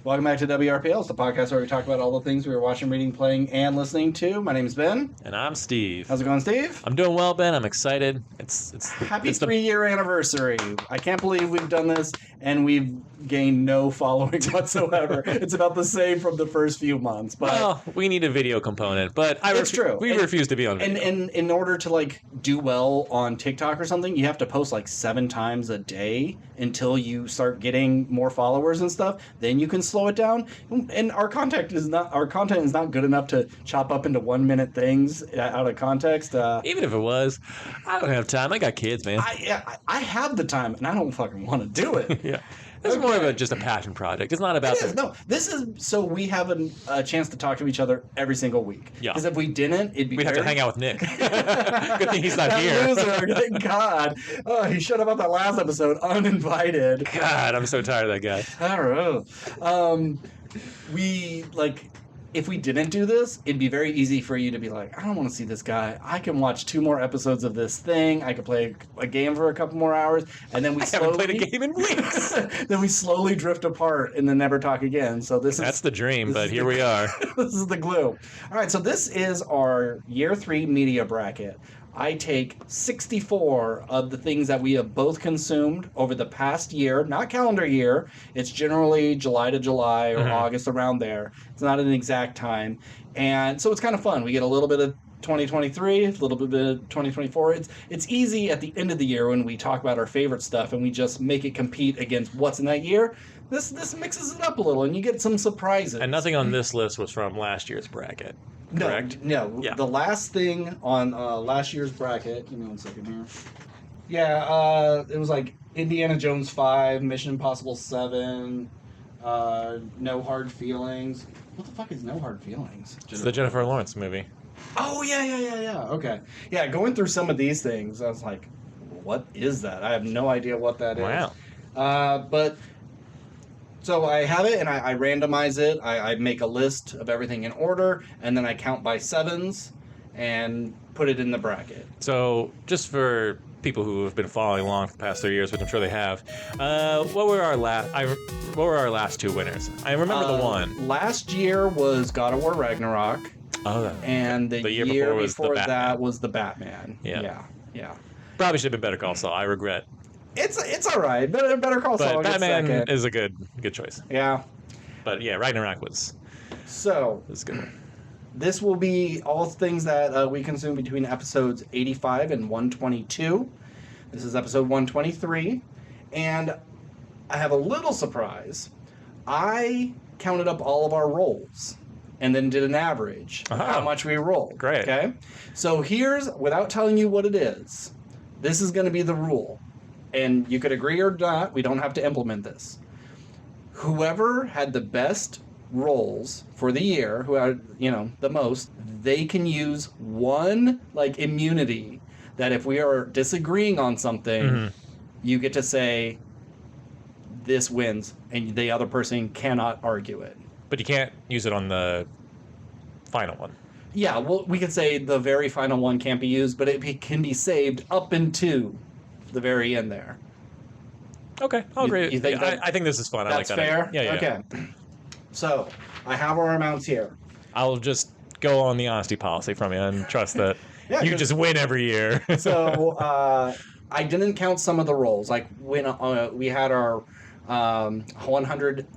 Welcome back to WRPL. It's the podcast where we talk about all the things we were watching, reading, playing, and listening to. My name is Ben. And I'm Steve. How's it going, Steve? I'm doing well, Ben. I'm excited. Happy 3-year anniversary. I can't believe we've done this and we've gained no following whatsoever. It's about the same from the first few months. But well, we need a video component, but it's true. We refuse to be on video. And in order to do well on TikTok or something, you have to post 7 times a day until you start getting more followers and stuff. Then you can slow it down. And our content is not good enough to chop up into 1-minute things out of context. Even if it was, I don't have time. I got kids, man. I have the time, and I don't fucking want to do it. Yeah. It's more of just a passion project. It's not about this is so we have a chance to talk to each other every single week. Yeah. Because if we didn't, we'd have to hang out with Nick. Good thing he's not here. Loser, thank God. Oh, he showed up on that last episode uninvited. God, I'm so tired of that guy. I don't know. If we didn't do this, it'd be very easy for you to be like, I don't want to see this guy. I can watch 2 more episodes of this thing. I could play a game for a couple more hours, and then haven't played a game in weeks. Then we slowly drift apart and then never talk again. So that's the dream, but here we are. This is the glue. All right, so this is our year 3 media bracket. I take 64 of the things that we have both consumed over the past year, not calendar year. It's generally July to July or August, around there. It's not an exact time. And so it's kind of fun. We get a little bit of 2023, a little bit of 2024. It's easy at the end of the year when we talk about our favorite stuff and we just make it compete against what's in that year. This mixes it up a little and you get some surprises. And nothing on this list was from last year's bracket. Correct? No. Yeah. The last thing on last year's bracket, give me 1 second here. Yeah, it was Indiana Jones 5, Mission Impossible 7, No Hard Feelings. What the fuck is No Hard Feelings? It's the Jennifer Lawrence movie. Oh, yeah. Okay. Yeah, going through some of these things, I was like, what is that? I have no idea what that is. Wow. But... So I have it, and I randomize it. I make a list of everything in order, and then I count by 7s and put it in the bracket. So just for people who have been following along for the past 3 years, which I'm sure they have, what were our last 2 winners? I remember the one. Last year was God of War Ragnarok. Oh, and the year before that was the Batman. Yeah. Probably should have been Better Call Saul. I regret. It's all right. Better Call Saul. But Batman is a good choice. Yeah. But yeah, Ragnarok was good. This will be all things that we consume between episodes 85 and 122. This is episode 123. And I have a little surprise. I counted up all of our rolls and then did an average of how much we rolled. Great. Okay? So without telling you what it is, this is going to be the rule. And you could agree or not, we don't have to implement this. Whoever had the best rolls for the year, who had, the most, they can use one, immunity that if we are disagreeing on something, you get to say, this wins, and the other person cannot argue it. But you can't use it on the final one. Yeah, well, we could say the very final one can't be used, but it can be saved up into the very end there. Okay, I'll agree. You think I think this is fun. I like that. That's fair? Yeah. Okay. So, I have our amounts here. I'll just go on the honesty policy from you and trust that you just win every year. So, I didn't count some of the rolls. When we had our 100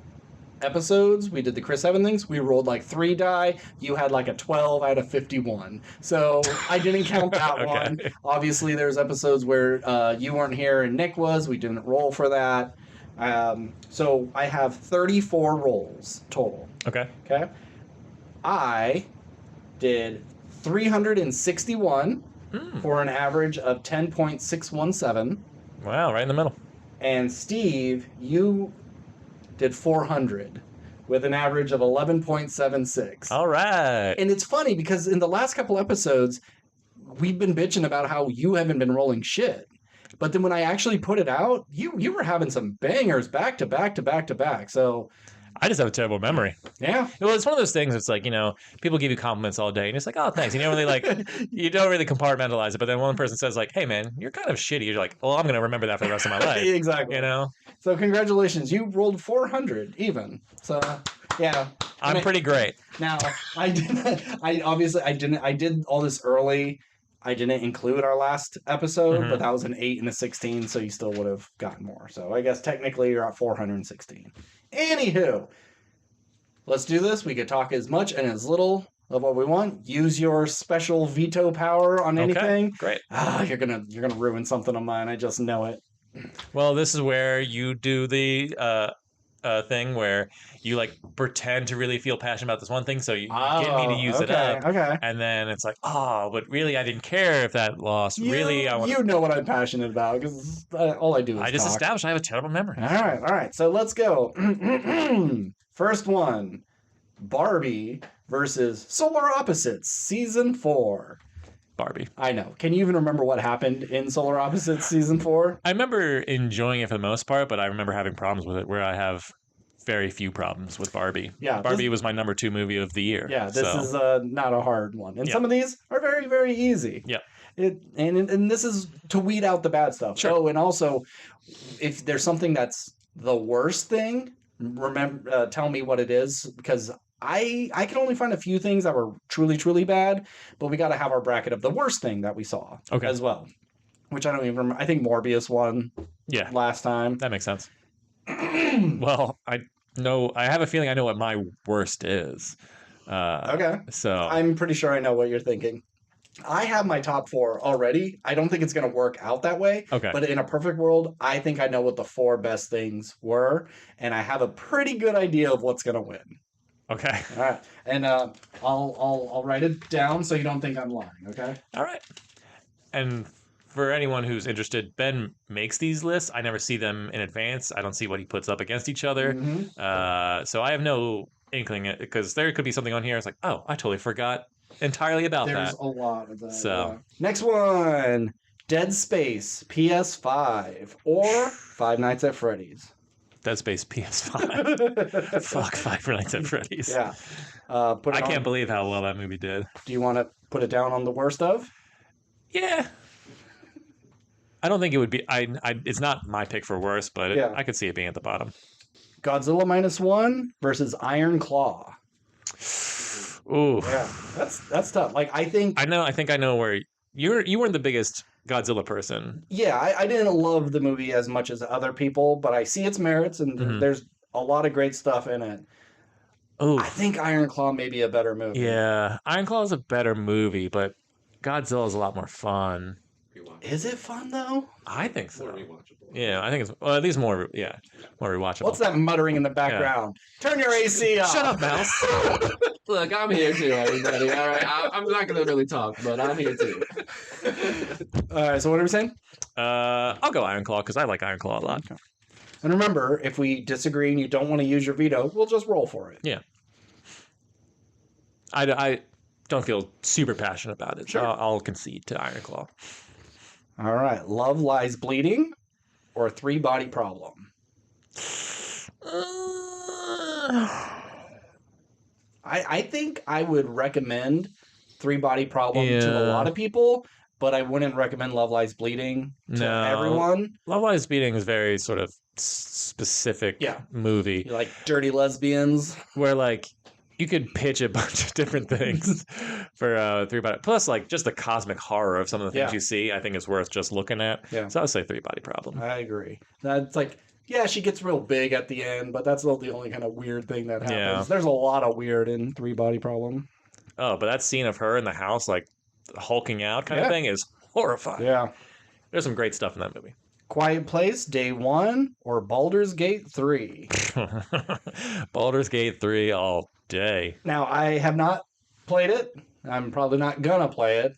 episodes, we did the Chris Evans things, we rolled 3 die. You had a 12 out of 51. So I didn't count that Okay. one. Obviously, there's episodes where you weren't here and Nick was. We didn't roll for that. So I have 34 rolls total. Okay. I did 361 for an average of 10.617. Wow, right in the middle. And Steve, you did 400 with an average of 11.76. All right. And it's funny because in the last couple episodes, we've been bitching about how you haven't been rolling shit. But then when I actually put it out, you were having some bangers back to back to back to back. So I just have a terrible memory. Yeah. Well, it's one of those things. It's people give you compliments all day, and it's oh, thanks. And you don't really you don't really compartmentalize it. But then one person says hey, man, you're kind of shitty. You're well, I'm going to remember that for the rest of my life. Exactly. So congratulations, you rolled 400 even. So yeah, I'm pretty great. Now I didn't. I did all this early. I didn't include our last episode, but that was an 8 and a 16, so you still would have gotten more. So I guess technically you're at 416. Anywho, let's do this. We could talk as much and as little of what we want. Use your special veto power on anything. Great. You're gonna ruin something of mine. I just know it. Well, this is where you do the thing where you like pretend to really feel passionate about this one thing, so you get me to use it up. Okay. And then it's like, oh, but really, I didn't care if that lost. Really, I want. You know what I'm passionate about because all I do is I just talk. established I have a terrible memory. All right. So let's go. First one, Barbie versus Solar Opposites, season 4. Barbie. I know. Can you even remember what happened in Solar Opposites season 4? I remember enjoying it for the most part, but I remember having problems with it where I have very few problems with Barbie. Yeah, Barbie was my number 2 movie of the year. Yeah, this is not a hard one. And Yeah. some of these are very, very easy. Yeah. And this is to weed out the bad stuff. Sure. Oh, and also, if there's something that's the worst thing, remember, tell me what it is, because I can only find a few things that were truly, truly bad, but we got to have our bracket of the worst thing that we saw as well, which I don't even remember. I think Morbius won last time. That makes sense. Well, I have a feeling I know what my worst is. Okay. So I'm pretty sure I know what you're thinking. I have my top 4 already. I don't think it's going to work out that way. Okay. But in a perfect world, I think I know what the 4 best things were, and I have a pretty good idea of what's going to win. Okay. All right. And I'll write it down so you don't think I'm lying, okay? All right. And for anyone who's interested, Ben makes these lists. I never see them in advance. I don't see what he puts up against each other. So I have no inkling, because there could be something on here. It's like, oh, I totally forgot entirely about that. There's a lot of that. So next one, Dead Space PS5 or Five Nights at Freddy's. Dead Space PS5. Fuck, Five Nights at Freddy's. Yeah. I can't believe how well that movie did. Do you want to put it down on the worst of? Yeah. I don't think it would be. It's not my pick for worst, but I could see it being at the bottom. Godzilla -1 versus Iron Claw. Ooh. Yeah, that's tough. Like I think I know where you weren't the biggest Godzilla person. Yeah, I didn't love the movie as much as other people, but I see its merits, and there's a lot of great stuff in it. Ooh. I think Iron Claw may be a better movie. Yeah, Iron Claw is a better movie, but Godzilla is a lot more fun. Is it fun though? I think so. More rewatchable. Yeah, I think it's at least more rewatchable. What's that muttering in the background? Yeah. Turn your AC off. Shut up, Mouse. Look, I'm here too, everybody. All right, I'm not gonna really talk, but I'm here too. All right, so what are we saying? I'll go Iron Claw because I like Iron Claw a lot. Okay. And remember, if we disagree and you don't want to use your veto, we'll just roll for it. Yeah. I don't feel super passionate about it, so I'll concede to Iron Claw. All right, Love Lies Bleeding or 3 Body Problem? I think I would recommend 3 Body Problem to a lot of people, but I wouldn't recommend Love Lies Bleeding to everyone. Love Lies Bleeding is very sort of specific movie. Like dirty lesbians. Where like you could pitch a bunch of different things for 3 Body. Plus, like just the cosmic horror of some of the things you see, I think is worth just looking at. Yeah. So I would say 3 Body Problem. I agree. That's like, yeah, she gets real big at the end, but that's not the only kind of weird thing that happens. Yeah. There's a lot of weird in 3 Body Problem. Oh, but that scene of her in the house, like hulking out kind of thing, is horrifying. Yeah. There's some great stuff in that movie. Quiet Place, Day 1 or Baldur's Gate 3? Baldur's Gate 3 all day. Now, I have not played it. I'm probably not going to play it.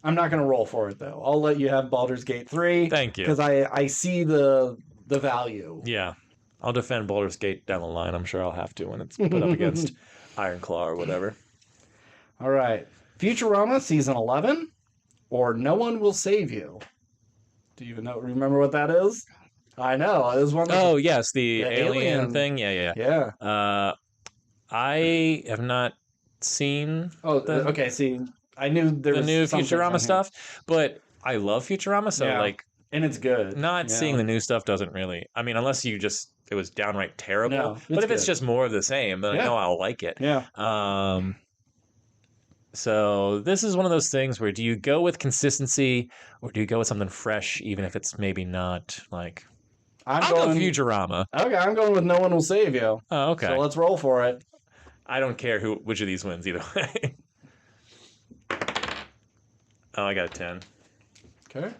I'm not going to roll for it, though. I'll let you have Baldur's Gate 3. Thank you. Because I see the value. Yeah. I'll defend Baldur's Gate down the line. I'm sure I'll have to when it's put up against Iron Claw or whatever. All right. Futurama Season 11 or No One Will Save You? Do you even remember what that is? I know. It was one. Oh, yes. The alien thing. Yeah. I have not seen. Oh, okay. See, I knew there was the new Futurama stuff, but I love Futurama. So, like, And it's good. Not seeing the new stuff doesn't really. I mean, unless it was downright terrible. No, but if it's good. just more of the same, then I know I'll like it. Yeah. So this is one of those things where do you go with consistency or do you go with something fresh, even if it's maybe not like. I'll go Futurama. Okay, I'm going with No One Will Save You. Oh, okay. So let's roll for it. I don't care which of these wins either way. Oh, I got a 10. Okay.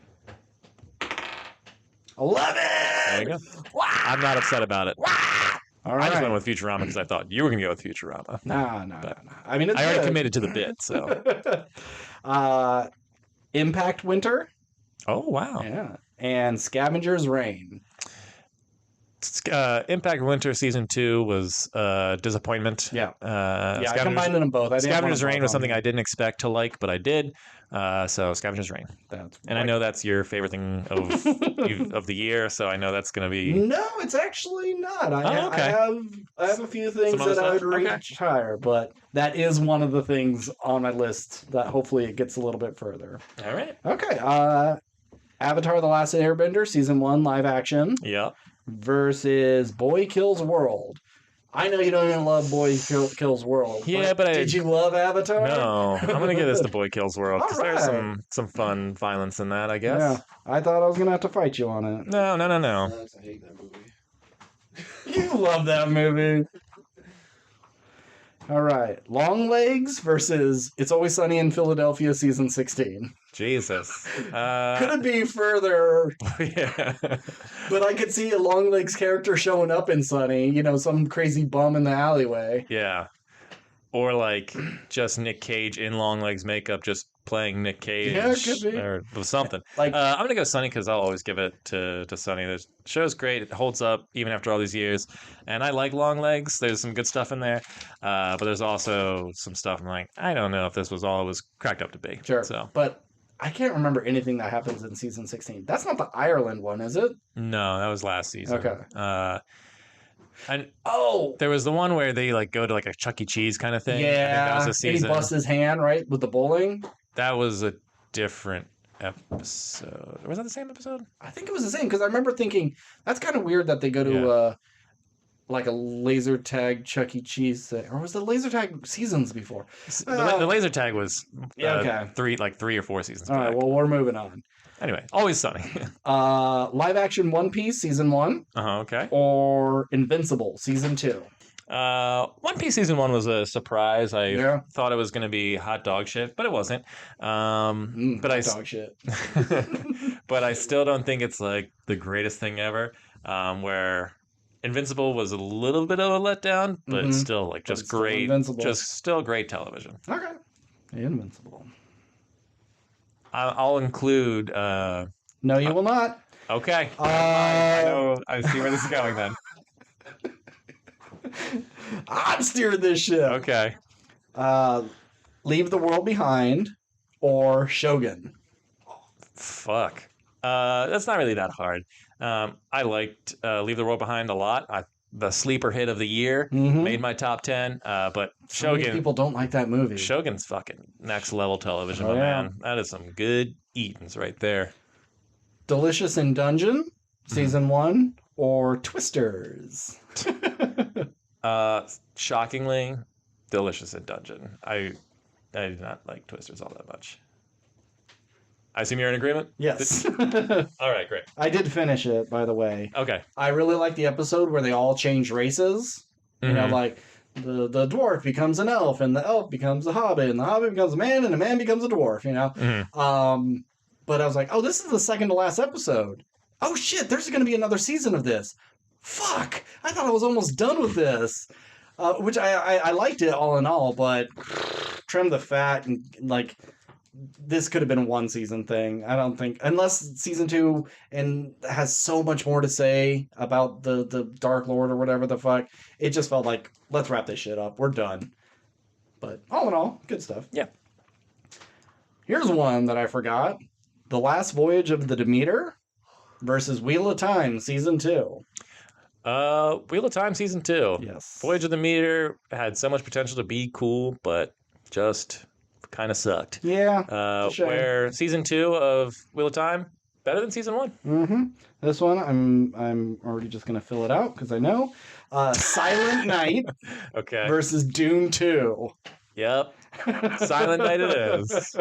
11! There you go. Wow. I'm not upset about it. Wow. All right. I just went with Futurama because I thought you were going to go with Futurama. Nah. I mean, it's I already good. committed to the bit, so. Impact Winter. Oh, wow. Yeah. And Scavenger's Reign. Impact Winter Season 2 was disappointment. Yeah. I combined them both. Scavenger's Reign was something I didn't expect to like, but I did. So Scavenger's Reign. I know that's your favorite thing of the year, so I know that's going to be. No, it's actually not. Okay. I have a few things that I would reach higher, but that is one of the things on my list that hopefully it gets a little bit further. All right. Okay. Avatar: The Last Airbender Season 1 live action. Yeah. Versus Boy Kills World. I know you don't even love Boy Kills World. Yeah, but did you love Avatar? No, I'm gonna give this to Boy Kills World because Right. there's some fun violence in that, I guess. Yeah, I thought I was gonna have to fight you on it. No. I hate that movie. You love that movie. All right, Longlegs versus It's Always Sunny in Philadelphia Season 16. Jesus. Could it be further? Yeah. But I could see a Longlegs character showing up in Sunny, some crazy bum in the alleyway. Yeah. Or like just Nick Cage in Longlegs makeup, just playing Nick Cage. Yeah, it could be. Or something. Like, I'm going to go Sunny because I'll always give it to Sunny. The show's great. It holds up even after all these years. And I like Longlegs. There's some good stuff in there. But there's also some stuff I'm like, I don't know if this was all it was cracked up to be. Sure. So. But I can't remember anything that happens in Season 16. That's not the Ireland one, is it? No, that was last season. Okay. And oh, there was the one where they like go to like a Chuck E. Cheese kind of thing. Yeah, I think that was the and he season. busts his hand, right, with the bowling. That was a different episode. Was that the same episode? I think it was the same because I remember thinking that's kind of weird that they go to like a laser tag Chuck E. Cheese thing, or was the laser tag seasons before? The laser tag was okay, 3 or 4 seasons. All right, well we're moving on. Anyway, Always Sunny. Live action One Piece Season 1. Okay. Or Invincible Season 2. One Piece Season 1 was a surprise. I thought it was going to be hot dog shit, but it wasn't. But dog shit. But I still don't think it's like the greatest thing ever. Where Invincible was a little bit of a letdown, but still like just great, just still great television. Okay. Invincible. I'll include. No, you will not. Okay. I know. I see where this is going then. I'm steering this ship. Okay. Leave the World Behind or Shogun. Fuck. That's not really that hard. I liked Leave the World Behind a lot. The sleeper hit of the year, made my top 10. But Shogun. Many people don't like that movie. Shogun's fucking next level television, man. That is some good eatings right there. Delicious in Dungeon, Season 1, or Twisters. Shockingly, Delicious in Dungeon. I do not like Twisters all that much. I assume you're in agreement? Yes. All right, great. I did finish it, by the way. Okay. I really like the episode where they all change races. You know, like the dwarf becomes an elf, and the elf becomes a hobbit, and the hobbit becomes a man, and the man becomes a dwarf, you know? But I was like, oh, this is the second to last episode. Oh, shit, there's going to be another season of this. Fuck! I thought I was almost done with this. Which I liked it all in all, but trim the fat and, like... This could have been a one season thing. I don't think, unless season 2 and has so much more to say about the Dark Lord or whatever the fuck. It just felt like, let's wrap this shit up. We're done. But all in all, good stuff. Yeah. Here's one that I forgot: The Last Voyage of the Demeter versus Wheel of Time Season 2. Wheel of Time Season 2. Yes. Voyage of the Meter had so much potential to be cool, but just kind of sucked. Yeah. Where Season 2 of Wheel of Time, Better than season 1. Mm-hmm. This one, I'm already just gonna fill it out because I know. Silent Night Okay. versus Dune 2. Yep. Silent Night it is.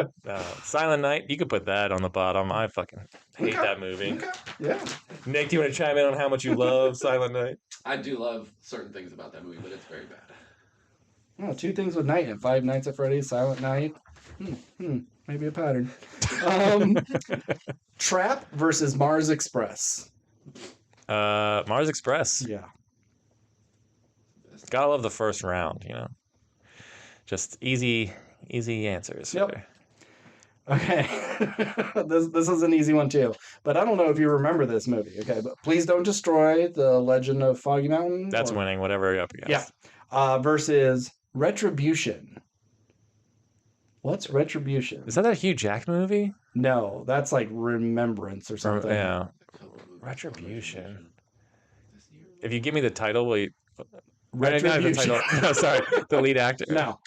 Silent Night, you could put that on the bottom. I fucking hate Okay. that movie. Okay. Yeah. Nick, do you want to chime in on how much you love Silent Night? I do love certain things about that movie, but it's very bad. Oh, 2 things with night in it. Five Nights at Freddy's, Silent Night. Maybe a pattern. Trap versus Mars Express. Mars Express. Yeah. Gotta love the first round, you know. Just easy answers. Yep. Here. Okay. this is an easy one too. But I don't know if you remember this movie. Okay, but Please Don't Destroy the Legend of Foggy Mountain. That's winning, whatever you're up against. Yeah. Versus Retribution. What's Retribution? Is that a Hugh Jackman movie? No, that's like Remembrance or something. Yeah. Retribution. If you give me the title, will you... Retribution. The title. No, sorry. The lead actor. No.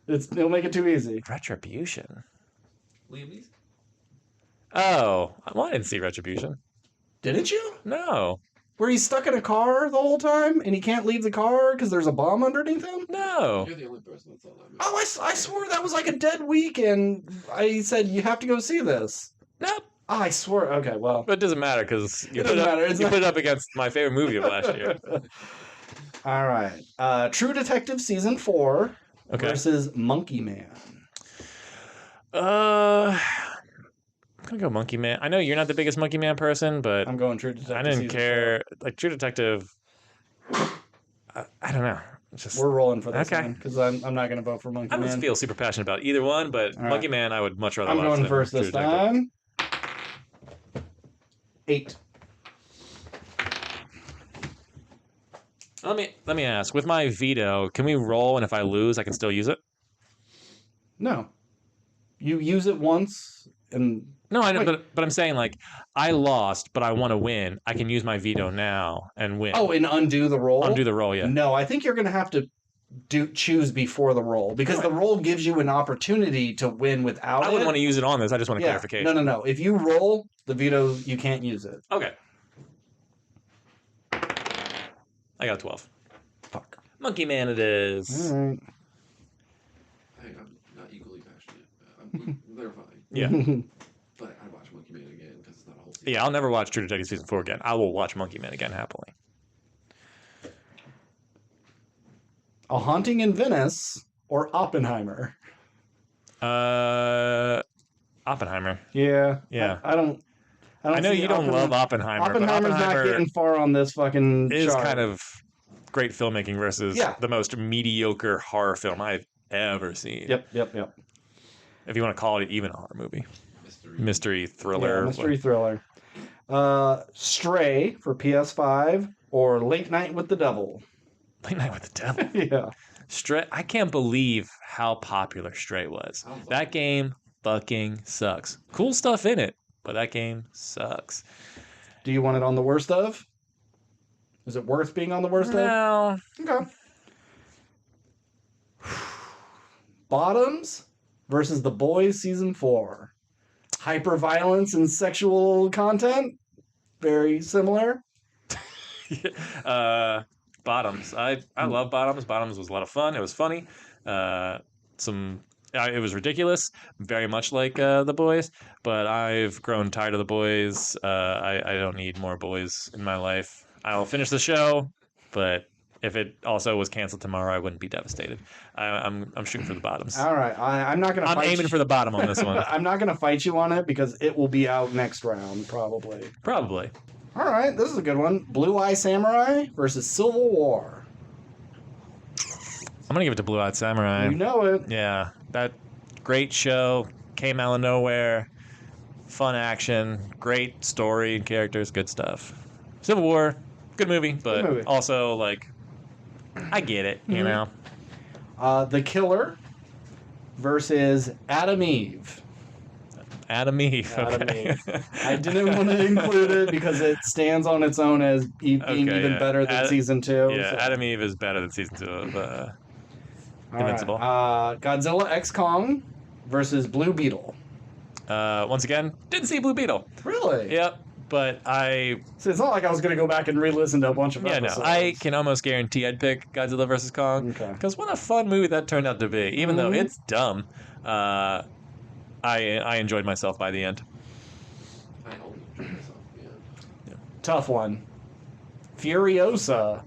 It'll make it too easy. Retribution. Liam Neeson? Oh, well, I didn't see Retribution. Didn't you? No. Where he's stuck in a car the whole time and he can't leave the car because there's a bomb underneath him? No. You're the only person that saw that movie. Oh, I swore that was like a dead week and I said, you have to go see this. Nope. Oh, I swore. Okay, well. But it doesn't matter because you, It doesn't matter. It's you not- put it up against my favorite movie of last year. All right. True Detective Season 4 Okay. versus Monkey Man. I'm gonna go Monkey Man. I know you're not the biggest Monkey Man person, but I'm going True Detective I didn't Season care. Like True Detective, I don't know. It's just 4. We're rolling for this Okay. one because I'm not going to vote for Monkey I don't Man. feel super passionate about either one, but All right. Monkey Man I would much rather I'm watch going than first True this Detective. time. 8. Let me ask. With my veto, can we roll and if I lose, I can still use it? No. You use it once and No, I know, Wait. but I'm saying like I lost, but I want to win. I can use my veto now and win. and undo the roll. Undo the roll, yeah. No, I think you're going to have to choose before the roll because the roll gives you an opportunity to win without I it. wouldn't want to use it on this. I just want a clarification. No. If you roll the veto, you can't use it. Okay. I got 12. Fuck. Monkey Man it is. All right. Hey, I'm not equally passionate. They're fine. Yeah. But I'd watch Monkey Man again because it's not a whole season. Yeah, I'll never watch True Detective Season 4 again. I will watch Monkey Man again happily. A Haunting in Venice or Oppenheimer. Oppenheimer. Yeah. Yeah. I don't I know see you don't love Oppenheimer, but Oppenheimer's not Oppenheimer getting far on this fucking is chart. kind of great filmmaking versus Yeah. the most mediocre horror film I've ever seen. Yep. If you want to call it even a horror movie. Mystery Yeah, thriller. mystery thriller. Stray for PS5 or Late Night with the Devil. Late Night with the Devil. Yeah. Stray. I can't believe how popular Stray was. That game fucking sucks. Cool stuff in it, but that game sucks. Do you want it on the worst of? Is it worth being on the worst of? No. Okay. Bottoms versus The Boys Season 4. Hyper-violence and sexual content? Very similar. Bottoms. I love Bottoms. Bottoms was a lot of fun. It was funny. It was ridiculous, very much like The Boys, but I've grown tired of The Boys. I don't need more boys in my life. I'll finish the show, but if it also was canceled tomorrow, I wouldn't be devastated. I'm shooting for the bottoms. All right. I'm not going to I'm aiming for the bottom on this one. I'm not going to fight you on it because it will be out next round, probably. Probably. All right. This is a good one. Blue Eye Samurai versus Civil War. I'm going to give it to Blue Eyed Samurai. You know it. Yeah, that great show came out of nowhere. Fun action, great story and characters, good stuff. Civil War, good movie, but Good movie. also like I get it, you know. The Killer versus Adam Eve. Adam Eve. Adam Okay. Eve. I didn't want to include it because it stands on its own as being even yeah. better than season 2. Yeah, so. Adam Eve is better than season 2 of All Invincible. right. Godzilla X Kong versus Blue Beetle. Once again, didn't see Blue Beetle. Really? Yep. But So it's not like I was going to go back and re-listen to a bunch of no, episodes. I can almost guarantee I'd pick Godzilla vs. Kong. Okay. Because what a fun movie that turned out to be. Even though it's dumb, I enjoyed myself by the end. I hope you enjoy myself. Yeah. Tough one. Furiosa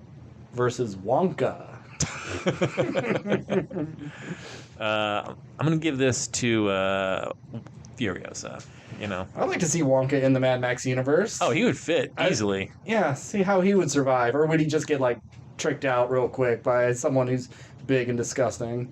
versus Wonka. I'm going to give this to Furiosa. You know. I'd like to see Wonka in the Mad Max universe. Oh, he would fit easily. Yeah, see how he would survive. Or would he just get, like, tricked out real quick by someone who's big and disgusting?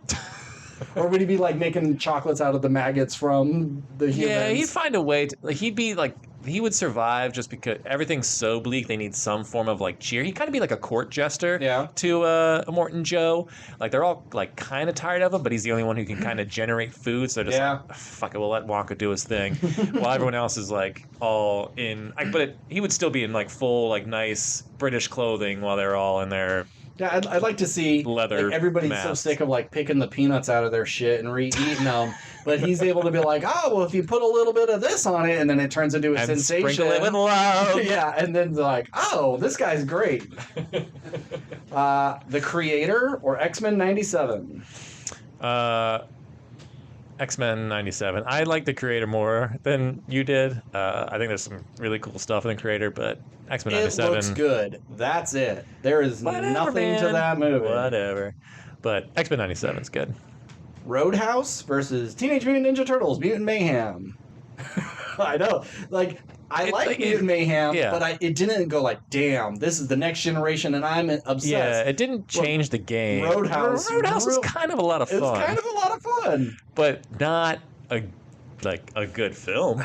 Or would he be, like, making chocolates out of the maggots from the humans? Yeah, he'd find a way to... Like, he'd be, like... He would survive just because everything's so bleak. They need some form of, like, cheer. He'd kind of be like a court jester to Morton Joe. Like, they're all, like, kind of tired of him, but he's the only one who can kind of generate food. So they're just like, fuck it, we'll let Wonka do his thing. While everyone else is, like, all in... he would still be in, like, full, like, nice British clothing while they're all in their... Yeah, I'd like to see leather everybody's masks. so sick of like picking the peanuts out of their shit and re-eating them, but he's able to be like, oh, well, if you put a little bit of this on it, and then it turns into a sensation. Sprinkle it with love. Yeah, and then they're like, oh, this guy's great. The Creator or X-Men 97? X-Men 97. I like the Creator more than you did. I think there's some really cool stuff in the Creator, but X-Men 97... It looks good. That's it. There is nothing to that movie. Whatever. But X-Men 97 is good. Roadhouse versus Teenage Mutant Ninja Turtles Mutant Mayhem. I know. Like, I like Mutant Mayhem, but it didn't go like, damn, this is the next generation and I'm obsessed. Yeah, it didn't change the game. Roadhouse was kind of a lot of fun. It's kind of a lot of fun. But not a good film.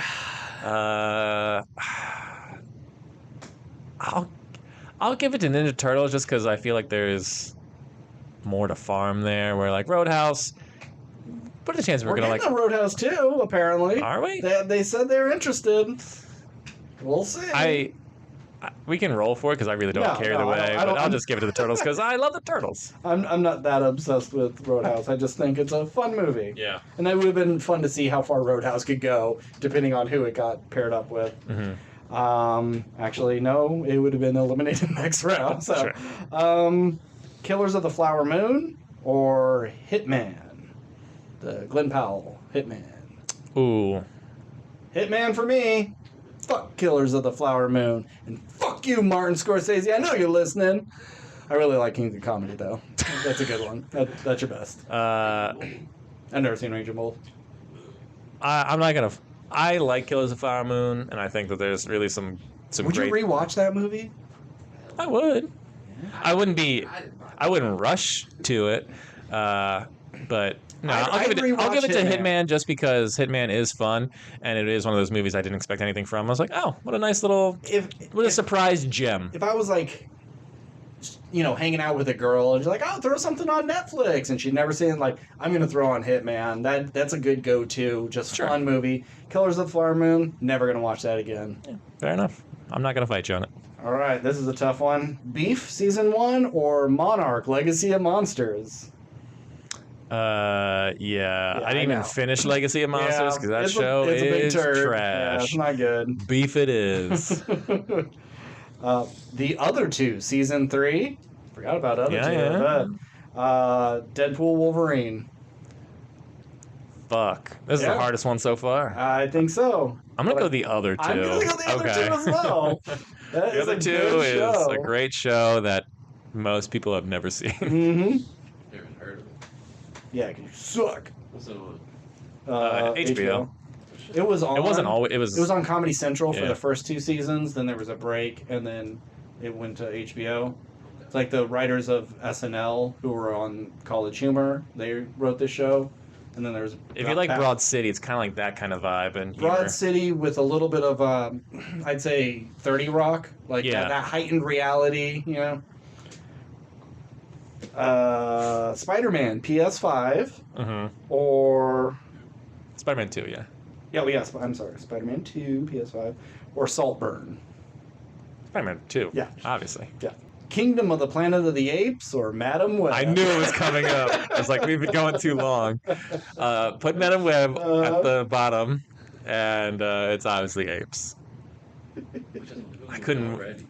I'll give it to Ninja Turtles just because I feel like there's more to farm there. Where like Roadhouse, what a chance we're gonna like the Roadhouse too. Apparently, are we? They said they're interested. We'll see. We can roll for it because I really don't care either way. But I'll just give it to the Turtles because I love the Turtles. I'm not that obsessed with Roadhouse. I just think it's a fun movie. Yeah. And it would have been fun to see how far Roadhouse could go, depending on who it got paired up with. Mm-hmm. Actually, no, it would have been eliminated next round. So, sure. Killers of the Flower Moon or Hitman, the Glenn Powell Hitman. Ooh. Hitman for me. Fuck Killers of the Flower Moon. And fuck you, Martin Scorsese. I know you're listening. I really like King of Comedy, though. That's a good one. That's your best. I've never seen Raging Bull. I'm not going to... I like Killers of the Flower Moon, and I think that there's really some Would great... you rewatch that movie? I would. I wouldn't rush to it, but... No, I'll give it to Hitman just because Hitman is fun, and it is one of those movies I didn't expect anything from. I was like, oh, what a nice little, surprise gem. If I was like, hanging out with a girl and she's like, oh, throw something on Netflix, and she'd never seen it, like, I'm gonna throw on Hitman. That's a good go-to, just fun movie. Killers of the Flower Moon, never gonna watch that again. Yeah, fair enough. I'm not gonna fight you on it. All right, this is a tough one. Beef Season 1 or Monarch Legacy of Monsters? I didn't even finish Legacy of Monsters because that show is trash. Yeah, it's not good. Beef it is. The other two, Season 3. Forgot about other two. Yeah. Deadpool Wolverine. Fuck. This is the hardest one so far. I think so. I'm going to go the other two. I'm going to go the other two as well. The other two is a great show that most people have never seen. Mm-hmm. Never heard of it. Yeah, because you suck. What's it on? HBO. It was on. It wasn't always. It was on Comedy Central for the first 2 seasons. Then there was a break, and then it went to HBO. It's like the writers of SNL who were on College Humor. They wrote this show, and then there's. If you like Broad City, it's kind of like that kind of vibe and humor. Broad City with a little bit of, I'd say 30 Rock, like that heightened reality, Spider-Man PS5 or Spider-Man 2, yeah. I'm sorry, Spider-Man 2 PS5 or Saltburn. Spider-Man 2, yeah, obviously. Yeah. Kingdom of the Planet of the Apes or Madam Web. I knew it was coming up. I was like, we've been going too long. Put Madam Web at the bottom, and it's obviously apes. I couldn't. Already.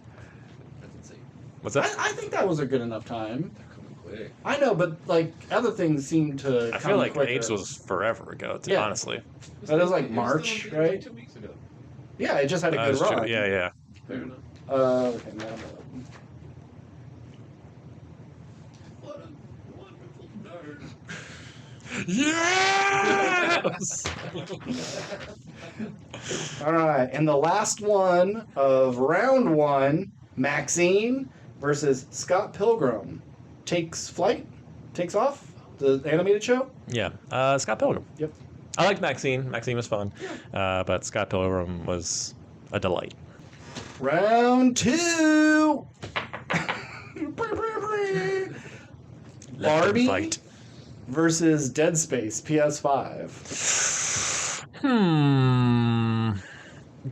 That's insane. What's that? I think that was a good enough time. They're coming quick. I know, but like other things seem to. I come feel like quicker. apes was forever ago. Yeah. Honestly. That was like It March, still right? 2 weeks ago. Yeah, it just had a good That's true. run. Yeah. Fair enough. Okay, now. What a wonderful nerd. Yes. All right, and the last one of round one, Maxine versus Scott Pilgrim takes off, the animated show. Yeah. Scott Pilgrim. Yep. I liked Maxine. Maxine was fun, but Scott Pilgrim was a delight. Round two. Barbie Fight. versus Dead Space PS5.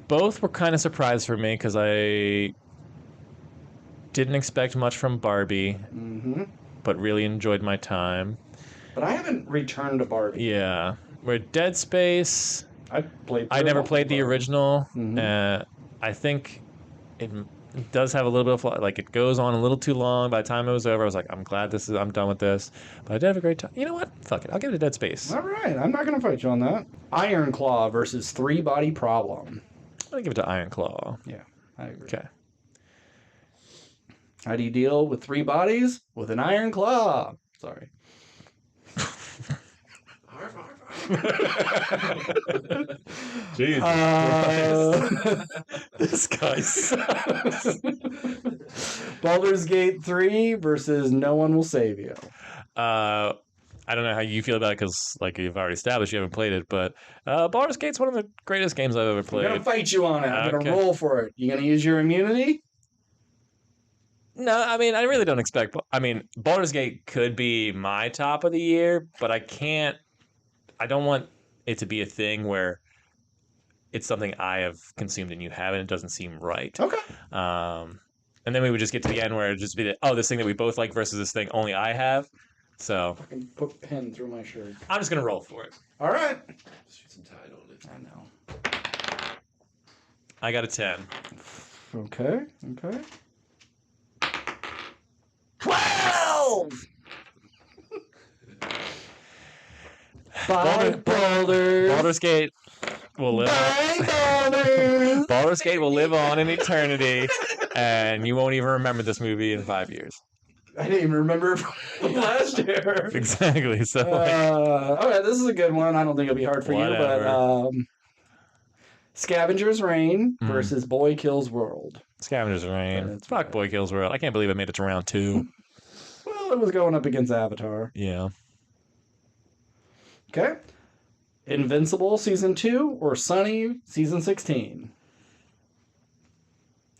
Both were kind of surprised for me because I didn't expect much from Barbie, but really enjoyed my time. But I haven't returned to Barbie. Yeah. Where Dead Space, I never played the original. Mhm. I think it does have a little bit of like it goes on a little too long. By the time it was over, I was like, I'm done with this. But I did have a great time. You know what? Fuck it. I'll give it to Dead Space. All right, I'm not going to fight you on that. Iron Claw versus Three Body Problem. I'm gonna give it to Iron Claw. Yeah, I agree. Okay. How do you deal with three bodies? With an iron claw. Sorry. Jesus. This guy sucks. Baldur's Gate 3 versus No One Will Save You. I don't know how you feel about it because, like you've already established, you haven't played it. But Baldur's Gate's one of the greatest games I've ever I'm played. going to fight you on it. I'm going to Okay. roll for it. You going to use your immunity? No, I mean, I really don't expect. I mean, Baldur's Gate could be my top of the year, but I don't want it to be a thing where it's something I have consumed and you haven't. It doesn't seem right. Okay. And then we would just get to the end where it'd just be this thing that we both like versus this thing only I have. So I can put a pen through my shirt. I'm just gonna roll for it. All right. Shoot some tide on it. I know. I got a 10. Okay. 12! Bye, Boulders. Baldur's Gate will live on. Boulders. Baldur's Gate will live on in eternity, and you won't even remember this movie in 5 years. I didn't even remember from last year. Exactly. So okay, this is a good one. I don't think it'll be hard for Whatever. you, but Scavenger's Reign versus Boy Kills World. Scavenger's Reign. That's Fuck right. Boy Kills World. I can't believe I made it to round 2. Well, it was going up against Avatar. Yeah. Okay. Invincible Season 2 or Sunny Season 16?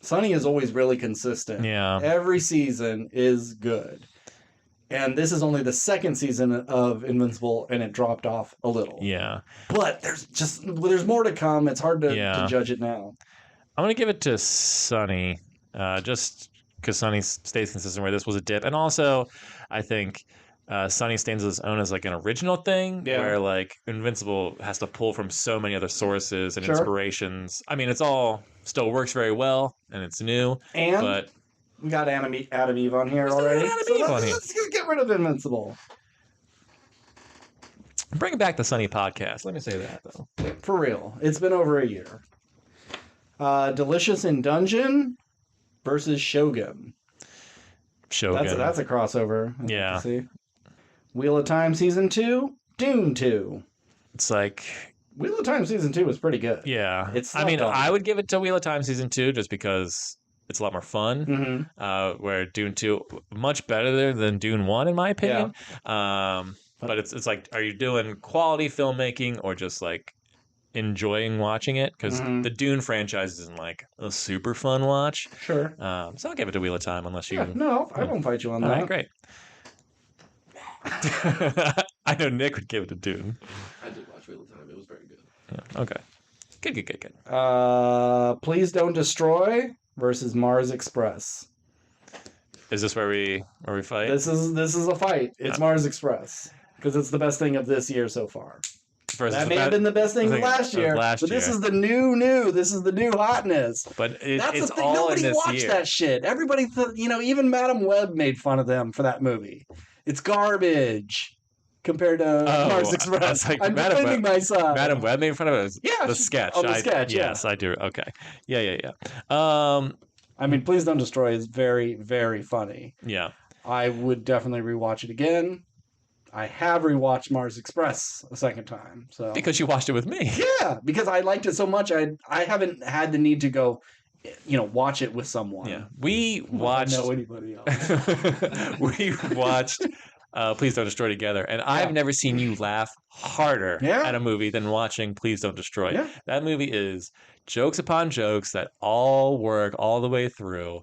Sunny is always really consistent. Yeah. Every season is good. And this is only the second season of Invincible, and it dropped off a little. Yeah. But there's more to come. It's hard to judge it now. I'm going to give it to Sunny, just because Sunny stays consistent where this was a dip. And also, I think Sunny stands on its own as like an original thing, where like Invincible has to pull from so many other sources and inspirations. I mean, it's all still works very well, and it's new. But we got Adam Eve on here already. Let's get rid of Invincible. Bring back the Sunny podcast. Let me say that, though. For real. It's been over a year. Delicious in Dungeon versus Shogun. Shogun. That's a crossover. Yeah. See. Wheel of Time Season 2, Dune 2. It's like... Wheel of Time Season 2 was pretty good. Yeah. It's I mean, done. I would give it to Wheel of Time Season 2 just because it's a lot more fun. Mm-hmm. Where Dune 2, much better than Dune 1, in my opinion. But it's like, are you doing quality filmmaking or just like enjoying watching it? Because the Dune franchise isn't like a super fun watch. Sure. So I'll give it to Wheel of Time unless you... Yeah, no, I won't fight you on All that. right, great. I know Nick would give it to Dune. I did watch Wheel of Time. It was very good. Yeah, okay. Good. Please Don't Destroy versus Mars Express. Is this where we fight? This is a fight. It's Mars Express because it's the best thing of this year so far. versus That may have been the best thing thing last of year, last but this year. is the new. This is the new hotness. But That's it's the thing. all Nobody in this watched year. that shit. Everybody, even Madam Web made fun of them for that movie. It's garbage compared to Mars I Express. was like, I'm Madam defending Web, myself. Madam Web made fun of it. Yeah, The sketch. on the sketch. Yes, Yeah. I do. Okay. Yeah. I mean, Please Don't Destroy is very, very funny. Yeah. I would definitely rewatch it again. I have rewatched Mars Express a second time. So Because you watched it with me. yeah, because I liked it so much. I haven't had the need to go, watch it with someone. Yeah. We watched. I know anybody else. We watched Please Don't Destroy together, and I've never seen you laugh harder at a movie than watching Please Don't Destroy. Yeah. That movie is jokes upon jokes that all work all the way through.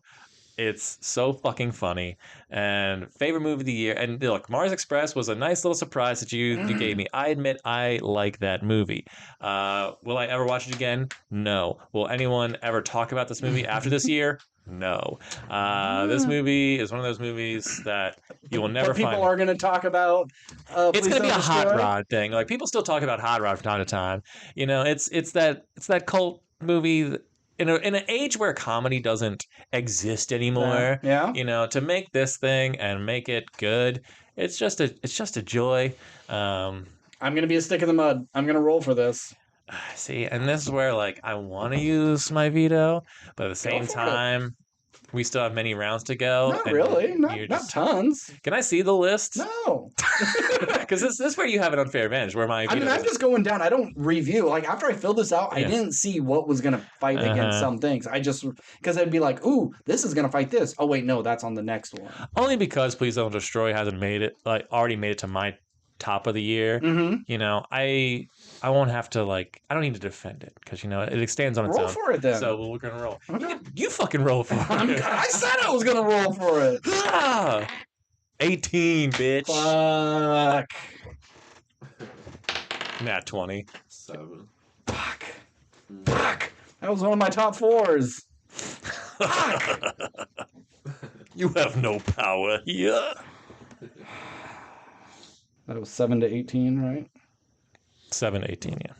It's so fucking funny. And favorite movie of the year. And look, Mars Express was a nice little surprise that you gave me. I admit I like that movie. Will I ever watch it again? No. Will anyone ever talk about this movie after this year? No. This movie is one of those movies that you will never But people find. are going to talk about. It's going to be a Hot Destroy? Rod thing. Like people still talk about Hot Rod from time to time. It's that cult movie. In an age where comedy doesn't exist anymore, to make this thing and make it good, it's just a joy. I'm gonna be a stick in the mud. I'm gonna roll for this. See, and this is where I want to use my veto, but at the same time, we still have many rounds to go. Not really, not tons. Can I see the list? No, because this is where you have an unfair advantage. Where my I'm just going down. I don't review. After I filled this out, I didn't see what was gonna fight against some things. I just because I'd be like, "Ooh, this is gonna fight this." Oh wait, no, that's on the next one. Only because Please Don't Destroy hasn't made it already made it to my top of the year. Mm-hmm. I won't have to I don't need to defend it because it stands on its own. Roll for it then. So we're gonna roll. Okay. You fucking roll for it. I said I was gonna roll for it. 18, bitch. Fuck. Nat 20. 7. Fuck. Fuck. That was one of my top 4s. Fuck. You have no power here. That was 7 to 18, right? 7 to 18, yeah.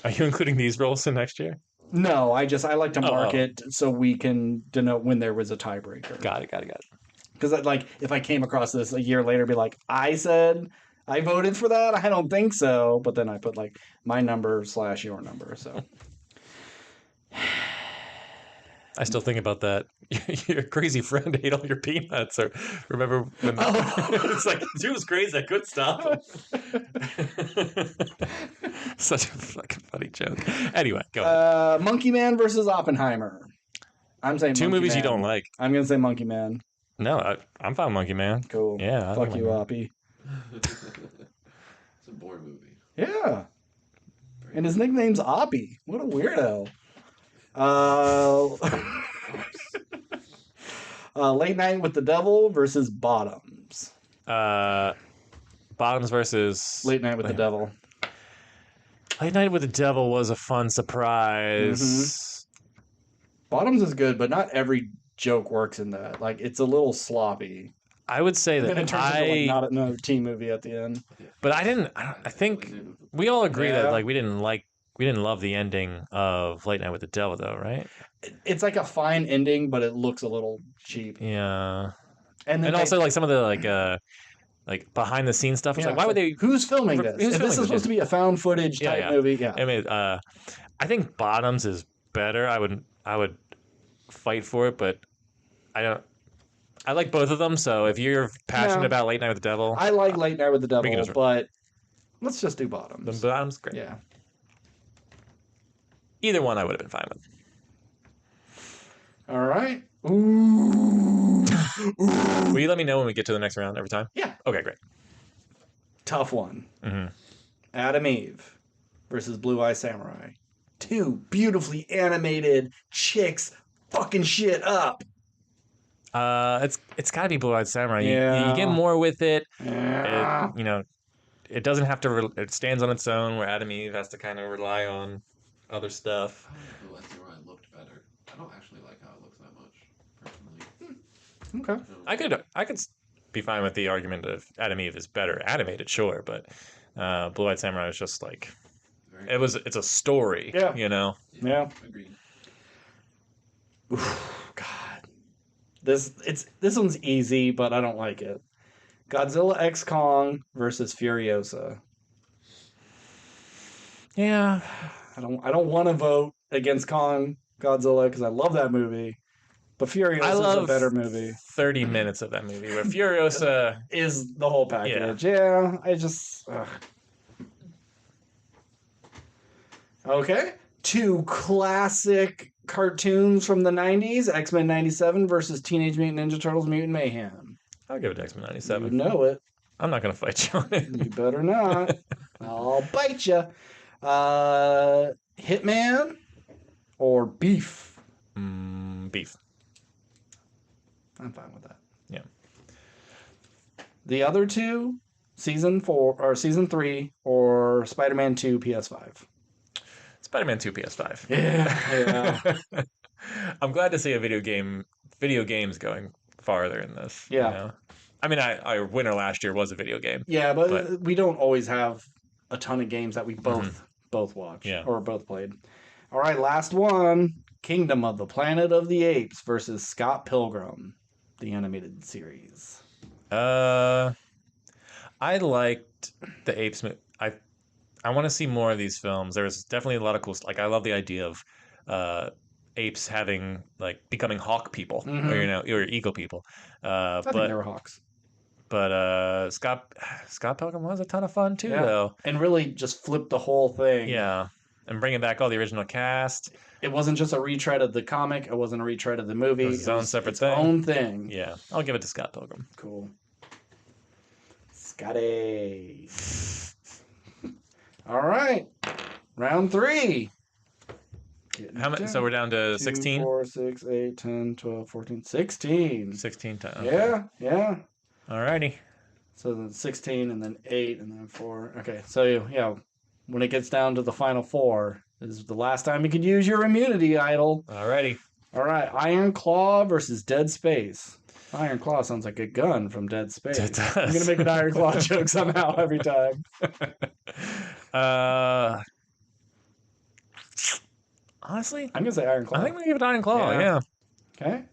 Are you including these rolls in next year? No, I like to mark it so we can denote when there was a tiebreaker. Got it. Because if I came across this a year later, be like, I said I voted for that. I don't think so. But then I put my number / your number. So I still think about that. Your crazy friend ate all your peanuts. Or remember when it's he was crazy. I couldn't stop him. Such a fucking funny joke. Anyway, go ahead. Monkey Man versus Oppenheimer. I'm saying Two Monkey movies Man. you don't like. I'm gonna say Monkey Man. No, I'm fine with Monkey Man. Cool. Yeah. Fuck you, Oppie. It's a boring movie. Yeah. And his nickname's Oppie. What a weirdo. Late Night with the Devil versus Bottoms. Bottoms versus Late Night with the Devil. Late Night with the Devil was a fun surprise. Mm-hmm. Bottoms is good, but not every joke works in that. It's a little sloppy. I would say that it turns into not another teen movie at the end. But I think we all agree that we didn't love the ending of Late Night with the Devil, though, right? It's a fine ending, but it looks a little cheap. Yeah, and also some of the behind the scenes stuff. It's why would they? Who's filming this? This is supposed to be a found footage type movie. Yeah, I mean, I think Bottoms is better. I would fight for it, but I don't. I like both of them. So if you're passionate about Late Night with the Devil, I like Late Night with the Devil, but let's just do Bottoms. The Bottoms, great. Yeah. Either one I would have been fine with. All right. Ooh. Will you let me know when we get to the next round every time? Yeah. Okay, great. Tough one. Mm-hmm. Adam Eve versus Blue Eye Samurai. 2 beautifully animated chicks fucking shit up. It's got to be Blue Eyed Samurai. Yeah. You get more with it. Yeah. It doesn't have to. It stands on its own. Where Adam Eve has to kind of rely on other stuff. Blue Eyed Samurai looked better. I don't actually like how it looks that much, personally. Okay. I could be fine with the argument of Adam Eve is better animated, sure, but Blue-Eyed Samurai is just like Very it's a story. Yeah. You know. Yeah. Agreed. Oof, God, this one's easy, but I don't like it. Godzilla X Kong versus Furiosa. Yeah. I don't want to vote against Kong Godzilla because I love that movie, but Furiosa I is a love better movie. 30 minutes of that movie where Furiosa Is the whole package? Yeah, I just. Okay, two classic cartoons from the '90s: X-Men '97 versus Teenage Mutant Ninja Turtles: Mutant Mayhem. I'll give it to X-Men You 97. know it. I'm not gonna fight you on it. You better not. I'll bite you. Hitman or Beef? Beef. I'm fine with that. Yeah. The other two, season 4 or season 3 or Spider-Man 2 PS5. Spider-Man 2 PS5. Yeah. I'm glad to see a video games going farther in this. Yeah. You know? I mean, our winner last year was a video game. Yeah, but we don't always have a ton of games that we both watch Yeah. or both played. All right, last one. Kingdom of the Planet of the Apes versus Scott Pilgrim, the animated series. I liked the Apes. I want to see more of these films. There's definitely a lot of cool. Like I love the idea of apes having becoming hawk people, or eagle people. I think they were hawks. But Scott Pilgrim was a ton of fun too, though. And really just flipped the whole thing. Yeah, and bringing back all the original cast. It wasn't just a retread of the comic. It wasn't a retread of the movie. It was its own separate thing. Own thing. Yeah, I'll give it to Scott Pilgrim. Cool. Scotty. All right. Round 3. How much? So we're down to 2, 16? 4, 6, 8, 10, 12, 14, 16. 16 times. Okay. Yeah. Alrighty. So then 16 and then 8 and then 4. Okay. So, yeah, when it gets down to the final 4, this is the last time you could use your immunity idol. Alrighty. All right. Iron Claw versus Dead Space. Iron Claw sounds like a gun from Dead Space. It does. I'm going to make an Iron Claw joke somehow every time. Honestly, I'm going to say Iron Claw. I think I'm going to give it Iron Claw, yeah. Okay.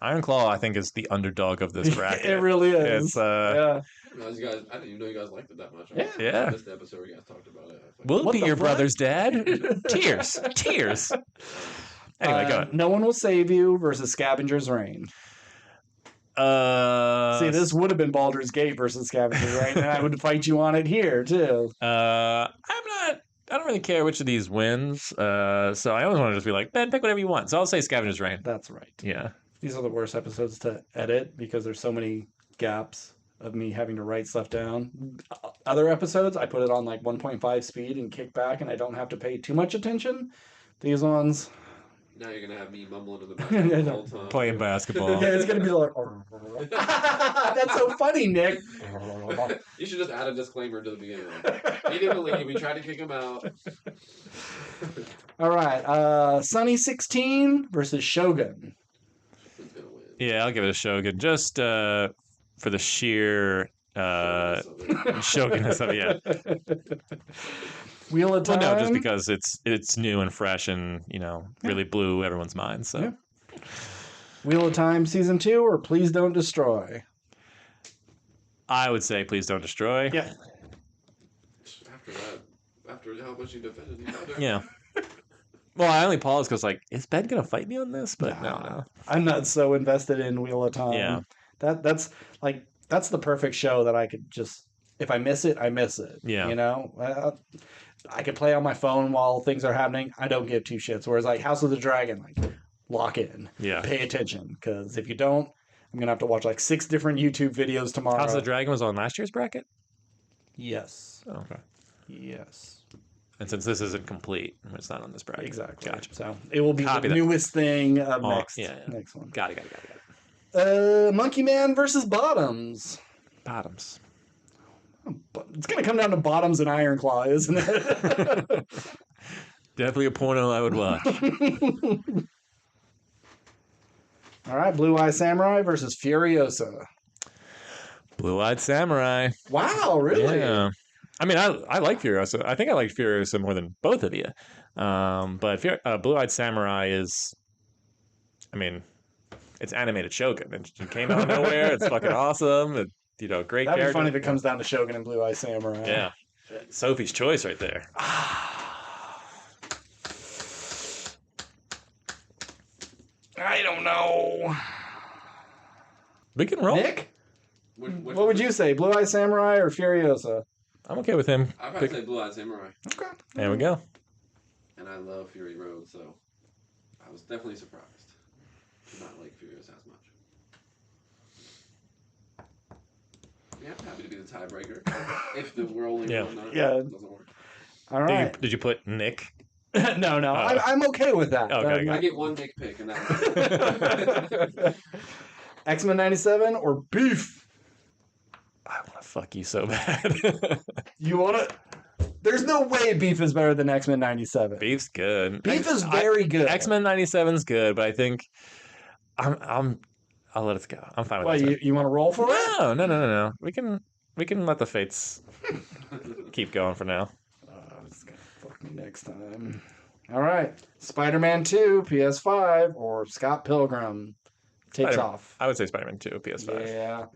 Iron Claw, I think, is the underdog of this bracket. It really is. It's, yeah. I didn't even know you guys liked it that much. Yeah. I missed the episode where you guys talked about it. We'll What be the your fuck? brother's dad. Tears. Anyway, go ahead. No One Will Save You versus Scavenger's Reign. See, this would have been Baldur's Gate versus Scavenger's Reign, and I would fight you on it here, too. I don't really care which of these wins. So I always want to just be like, Ben, pick whatever you want. So I'll say Scavenger's Reign. That's right. Yeah. These are the worst episodes to edit because there's so many gaps of me having to write stuff down. Other episodes, I put it on like 1.5 speed and kick back, and I don't have to pay too much attention. These ones... Now you're going to have me mumbling in the background the whole time. Playing basketball. Yeah, it's going to be like... That's so funny, Nick. You should just add a disclaimer to the beginning. He didn't leave. We tried to kick him out. All right. Sunny 16 versus Shogun. Who's going to win? Yeah, I'll give it a Shogun. Just for the sheer Shogunness of it, yeah. Wheel of Time. Well, no, just because it's new and fresh and, really blew everyone's minds. So. Yeah. Wheel of Time Season 2 or Please Don't Destroy? I would say Please Don't Destroy. Yeah. After how much you defended each other. Yeah. Well, I only pause because, is Ben going to fight me on this? But no. I'm not so invested in Wheel of Time. Yeah. That's the perfect show that I could just, if I miss it, I miss it. Yeah. I could play on my phone while things are happening. I don't give two shits. Whereas House of the Dragon, lock in. Yeah. Pay attention. Because if you don't, I'm going to have to watch 6 different YouTube videos tomorrow. House of the Dragon was on last year's bracket? Yes. Oh, okay. Yes. And since this isn't complete, it's not on this bracket. Exactly. Gotcha. So it will be Copy the that. newest thing up next. Yeah. Next one. Got it. Monkey Man versus Bottoms. Bottoms. It's going to come down to Bottoms and Iron Claw, isn't it? Definitely a porno I would watch. All right, Blue Eye Samurai versus Furiosa. Blue-Eyed Samurai. Wow, really? Yeah. I mean, I like Furiosa. I think I like Furiosa more than both of you. But Blue Eyed Samurai is, I mean, it's animated Shogun. It came out of nowhere. It's fucking awesome. Great That'd character. be funny if it comes down to Shogun and Blue Eye Samurai. Yeah. Sophie's choice right there. I don't know. We can roll. Nick? Which What would you say, Blue Eye Samurai or Furiosa? I'm okay with him. I'd probably say Blue Eyed Samurai. Okay. There we go. And I love Fury Road, so I was definitely surprised to not like Furious as much. Yeah, I'm happy to be the tiebreaker. If the we're only Yeah. one, Yeah. doesn't work. All right. Did you put Nick? No. I'm okay with that. Okay, I get one dick pick, and that's X-Men 97 or Beef? I want to fuck you so bad. You want to? There's no way Beef is better than X-Men 97. Beef's good. Beef is very good. X-Men 97's good, but I think I'll let it go. I'm fine with What, that. you want to roll for it? No. We can let the fates keep going for now. It's gonna fuck me next time. All right. Spider-Man 2, PS5, or Scott Pilgrim takes Spider-Man. off. I would say Spider-Man 2, PS5. Yeah.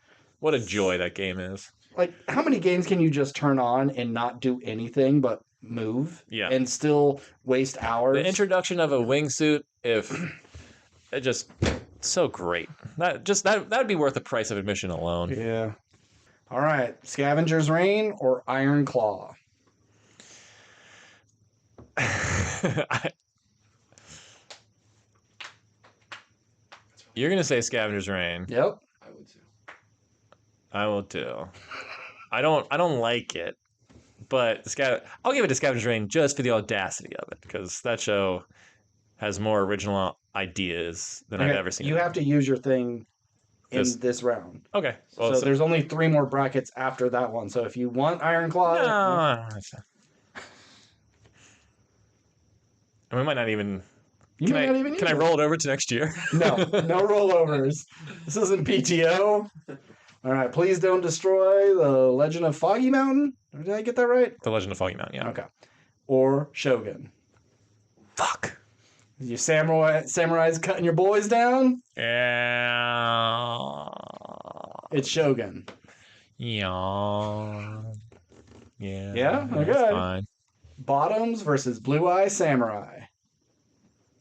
What a joy that game is. Like, how many games can you just turn on and not do anything but move? Yeah. And still waste hours? The introduction of a wingsuit, if it just so great. That'd be worth the price of admission alone. Yeah. All right. Scavenger's Reign or Iron Claw? You're gonna say Scavenger's Reign. Yep. I would too. I will too. I don't like it, but I'll give it to Scavenger's Reign just for the audacity of it, because that show has more original ideas than I've ever seen. You have to use your thing in This- this round. Okay. Well, So there's only 3 more brackets after that one. So if you want Iron Claw, no. And we might not even. you may not even use Can I it. roll it over to next year? No rollovers. This isn't PTO. All right, please don't destroy the Legend of Foggy Mountain. Did I get that right? The Legend of Foggy Mountain. Yeah. Okay. Or Shogun. Fuck. You samurais cutting your boys down? Yeah. It's Shogun. Yeah. Yeah. Yeah? That's Okay. fine. Bottoms versus Blue Eye Samurai.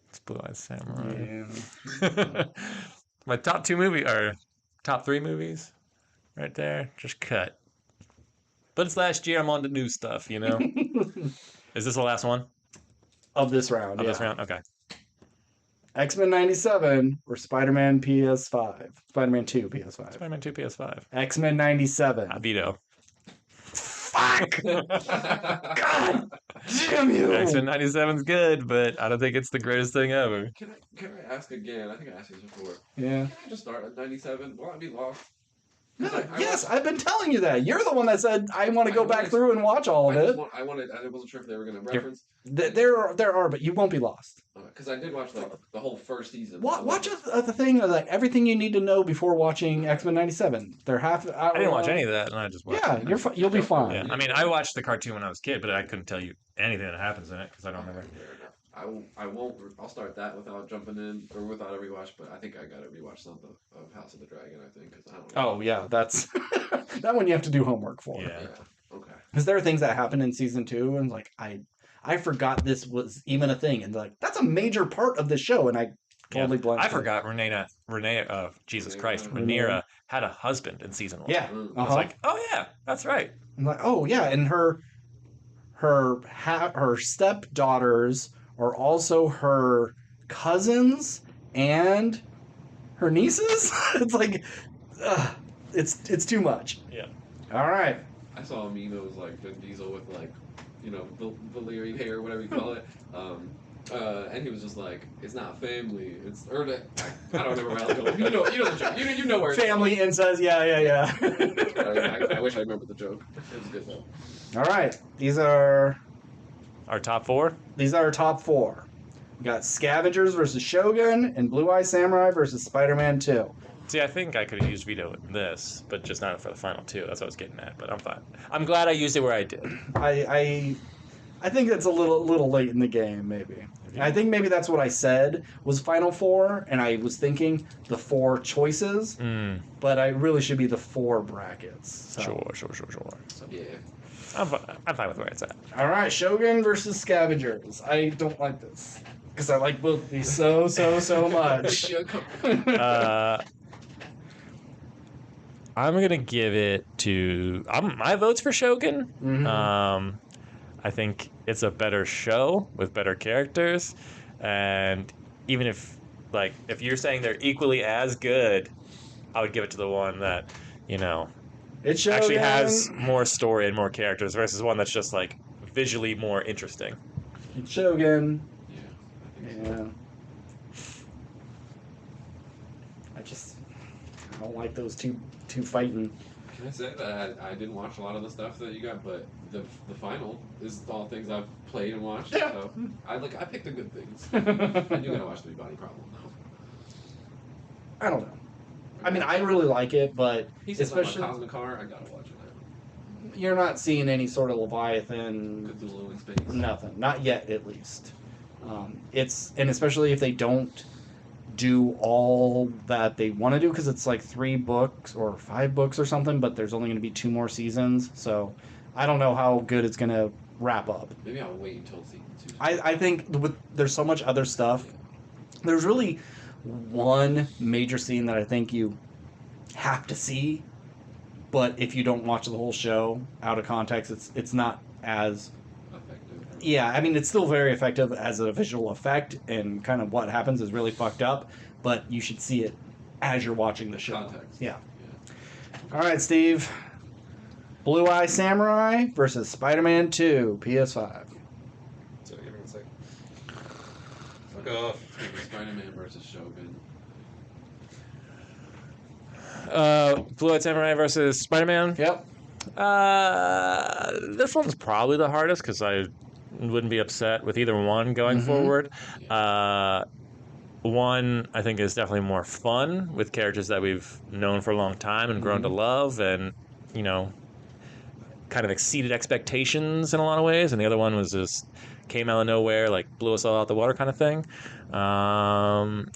It's Blue Eyed Samurai. Yeah. My top 3 movies, right there. Just cut. But it's last year. I'm on to new stuff. You know. Is this the last one Of this round. of Yeah. this round? Okay. X-Men 97 or Spider-Man PS5. Spider-Man 2 PS5. Spider-Man 2 PS5. X-Men 97. I veto. Fuck! God damn you! X-Men 97's good, but I don't think it's the greatest thing ever. Can I ask again? I think I asked you this before. Yeah. Can I just start at 97? Will I be lost? No, 'Cause I yes, watched- I've been telling you that. You're the one that said I want to go back through and watch all of it. I wasn't sure if they were going to reference. There are, but you won't be lost. Because I did watch like the whole first season. Watch the thing like everything you need to know before watching X-Men 97. They're half. I didn't watch any of that, and I just watched. Yeah, you'll be fine. Yeah, I mean, I watched the cartoon when I was a kid, but I couldn't tell you anything that happens in it because I don't remember. I won't. I'll start that without jumping in or without a rewatch. But I think I got to rewatch some of House of the Dragon. I think because I don't. Oh yeah, that's that one you have to do homework for. Yeah. Yeah. Okay. Because there are things that happen in season 2, and like I forgot this was even a thing, and like that's a major part of the show, and I totally blanked. I it. forgot Jesus Christ, Rhaenyra had a husband in season 1. Yeah. Mm. I was like, oh yeah, that's right. I'm like, oh yeah, and her stepdaughters are also her cousins and her nieces. It's like, it's too much. Yeah. All right. I saw a meme. It was like Vin Diesel with like, Valyrian hair, whatever you call it. And he was just like, "It's not family. It's I don't remember how it's going. You know the joke. You know where. Family and says, yeah. I wish I remembered the joke. It was good though. All right. These are Our top 4. our top 4. We got Scavengers versus Shogun and Blue Eye Samurai versus Spider-Man 2. See, I think I could have used veto in this, but just not for the final two. That's what I was getting at. But I'm fine. I'm glad I used it where I did. I think that's a little late in the game, maybe. And I think maybe that's what I said was Final Four, and I was thinking the 4 choices, but I really should be the 4 brackets. So. Sure. So, yeah. I'm fine with where it's at. All right, Shogun versus Scavengers. I don't like this because I like both of these so much. I'm gonna give it to. My vote's for Shogun. Mm-hmm. I think it's a better show with better characters, and even if you're saying they're equally as good, I would give it to the one that It actually has more story and more characters versus one that's just like visually more interesting. It's Shogun. Yeah. I think so. I don't like those two fighting. Can I say that I didn't watch a lot of the stuff that you got, but the final is all things I've played and watched. Yeah. So I picked the good things. I do gotta watch 3 Body Problem though. I don't know. I mean, I really like it, but He's just especially like Cosmic Car. I gotta watch it. you're not seeing any sort of Leviathan. Cthulhu in space. Nothing. Not yet, at least. And especially if they don't do all that they want to do, because it's like 3 books or 5 books or something, but there's only going to be 2 more seasons. So I don't know how good it's going to wrap up. Maybe I'll wait until season 2. I think there's so much other stuff. There's really one major scene that I think you have to see, but if you don't watch the whole show out of context, it's not as Effective. yeah. I mean, it's still very effective as a visual effect, and kind of what happens is really fucked up. But you should see it as you're watching the show. Context. Yeah. All right, Steve. Blue Eye Samurai versus Spider-Man 2 PS5. So give me a second. Fuck off. Spider-Man versus Shogun. Blue Eyed Samurai versus Spider-Man. Yep. This one's probably the hardest because I wouldn't be upset with either one going forward. One, I think, is definitely more fun with characters that we've known for a long time and grown to love and, kind of exceeded expectations in a lot of ways. And the other one was just came out of nowhere, like blew us all out the water kind of thing. And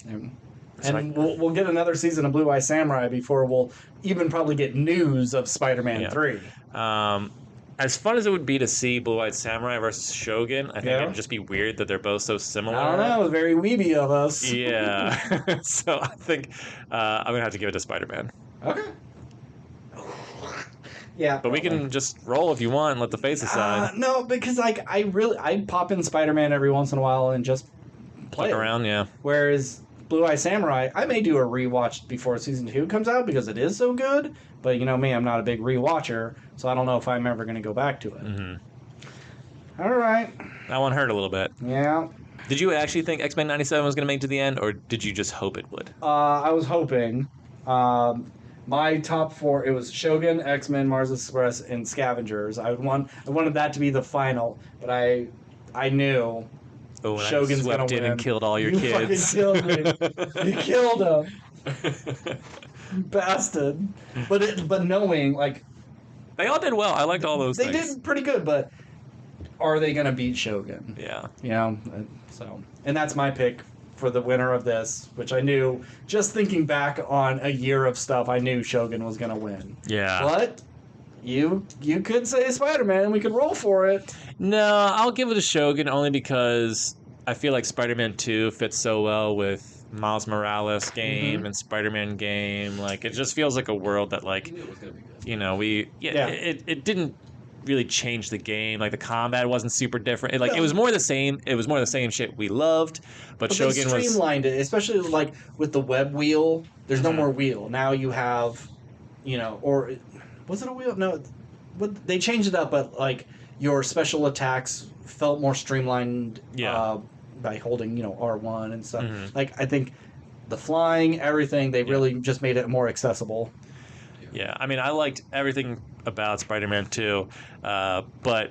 we'll get another season of Blue Eye Samurai before we'll even probably get news of Spider-Man 3. As fun as it would be to see Blue Eyed Samurai versus Shogun, I think it'd just be weird that they're both so similar. I don't know. Very weeby of us. Yeah. So I think I'm going to have to give it to Spider-Man. Okay. Yeah. But we can just roll if you want and let the face decide. No, because I pop in Spider-Man every once in a while and just play Look around, yeah. Whereas Blue Eye Samurai, I may do a rewatch before season 2 comes out because it is so good. But you know me, I'm not a big rewatcher, so I don't know if I'm ever going to go back to it. All right. That one hurt a little bit. Yeah. Did you actually think X-Men 97 was going to make it to the end, or did you just hope it would? I was hoping. My top 4, it was Shogun, X-Men, Mars Express, and Scavengers. I wanted that to be the final, but I knew Shogun's swept gonna in win. and killed all your You kids. fucking killed me. You killed them. You bastard. But knowing, like... They all did well. I liked all those They things. did pretty good, but are they going to beat Shogun? Yeah. You know, so... And that's my pick for the winner of this, which I knew, just thinking back on a year of stuff, I knew Shogun was going to win. Yeah. But you could say Spider-Man and we could roll for it. No, I'll give it to Shogun only because I feel like Spider-Man 2 fits so well with Miles Morales game and Spider-Man game. Like, it just feels like a world that, like, I knew it was gonna be good. you know, it didn't really change the game. Like, the combat wasn't super different. It was more the same. It was more the same shit we loved, but Shogun they was... streamlined it, especially like with the web wheel. There's no more wheel. Now you have, or was it a wheel? No, they changed it up, but like your special attacks felt more streamlined. Yeah. By holding R1 and stuff. Like I think the flying, everything, they really just made it more accessible. Yeah, I mean, I liked everything about Spider-Man 2, but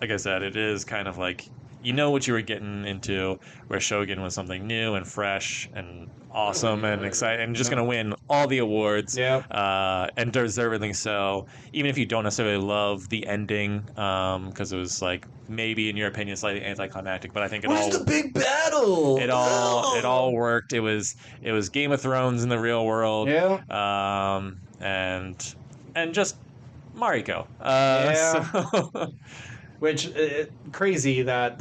like I said, it is kind of like you know what you were getting into, where Shogun was something new and fresh and awesome and exciting and just going to win all the awards. And deservedly so, even if you don't necessarily love the ending, because it was like maybe in your opinion slightly anticlimactic, but I think Where's the big battle? it all worked. It was Game of Thrones in the real world. And just Mariko. So Which crazy that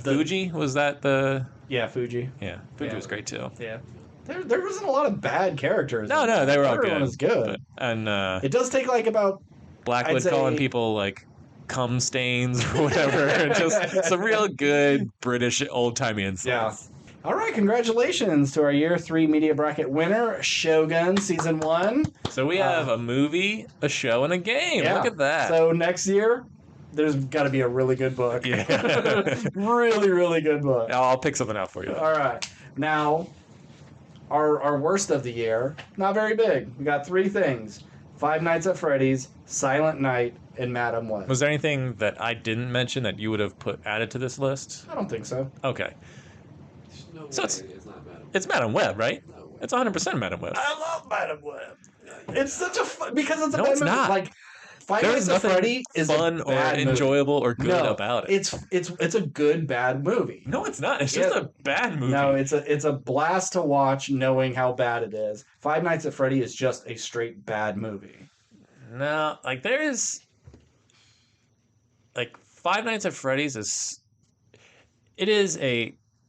Fuji, was that the Fuji. Yeah, Fuji was great too. Yeah. There wasn't a lot of bad characters. No, they were all good. Everyone was good. And it does take like about Blackwood calling people like cum stains or whatever. Just some real good British old-timey insults. Yeah. All right, congratulations to our Year 3 Media Bracket winner, Shogun Season 1. So we have a movie, a show, and a game. Yeah. Look at that. So next year, there's got to be a really good book. Yeah. Really, really good book. I'll pick something out for you. All right. Now, our worst of the year, not very big. We got 3 things. Five Nights at Freddy's, Silent Night, and Madam Web. Was there anything that I didn't mention that you would have added to this list? I don't think so. Okay. No So way it's not Madam. It's Madam Web, right? No way. It's 100% Madam Web. I love Madam Web. It's such a because it's a No, bad it's movie. not. Like Five There's Nights at nothing Freddy is fun a or bad movie. enjoyable or good about it. It's a good bad movie. No, it's not. It's just a bad movie. No, it's a blast to watch, knowing how bad it is. Five Nights at Freddy is just a straight bad movie. No, like there is, like Five Nights at Freddy's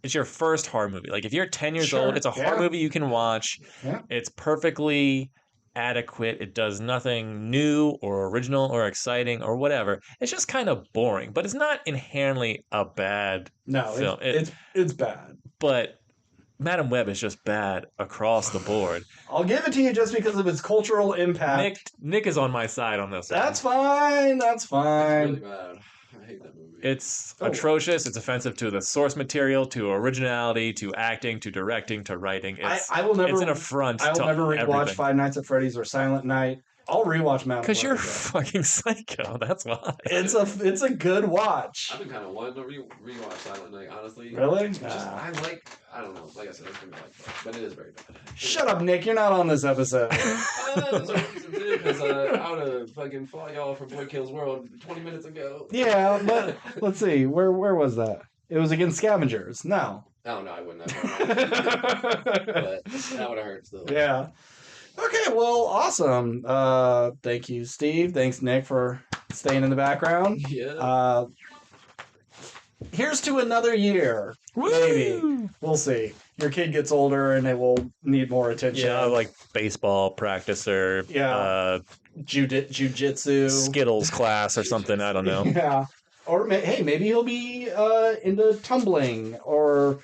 it's your first horror movie. Like if you're 10 years old, it's a horror movie you can watch. Yeah. It's perfectly adequate. It does nothing new or original or exciting or whatever. It's just kind of boring, but it's not inherently a bad film. It's bad. But Madam Web is just bad across the board. I'll give it to you just because of its cultural impact. Nick is on my side on this. That's fine. That's fine. It's really bad. I hate that movie. It's atrocious. It's offensive to the source material, to originality, to acting, to directing, to writing. I will never. It's an affront. I will never rewatch everything. Five Nights at Freddy's or Silent Night. I'll rewatch Madam Web. Because you're fucking psycho. That's why. It's a good watch. I've been kind of wanting to rewatch Silent Night, honestly. Really? I don't know. Like I said, it's gonna be like that, but it is very bad. Shut up, Nick. You're not on this episode. Because I would have fucking fought y'all for Boy Kills World 20 minutes ago. Yeah, but let's see. Where was that? It was against Scavengers. No. Oh no, I wouldn't have. But that would have hurt still. Yeah. Okay, well, awesome. Thank you, Steve. Thanks, Nick, for staying in the background. Yeah. Here's to another year. Maybe. We'll see. Your kid gets older and it will need more attention. Yeah, like baseball practice or jiu-jitsu. Skittles class or something. I don't know. Yeah. Or, hey, maybe he'll be into tumbling or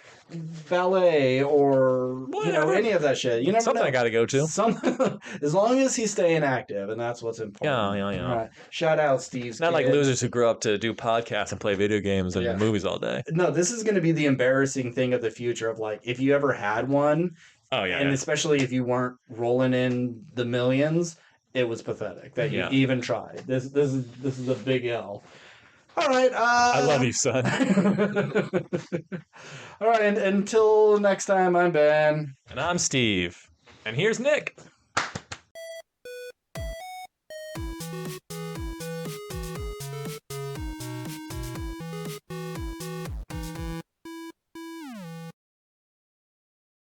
ballet or any of that shit. You never something know. I got to go to. As long as he's staying active, and that's what's important. Yeah. All right. Shout out, Steve's Not kid. like losers who grow up to do podcasts and play video games and movies all day. No, this is going to be the embarrassing thing of the future of like if you ever had one. Oh yeah. And especially if you weren't rolling in the millions, it was pathetic that you even tried. This is a big L. All right. I love you, son. All right. And until next time, I'm Ben. And I'm Steve. And here's Nick.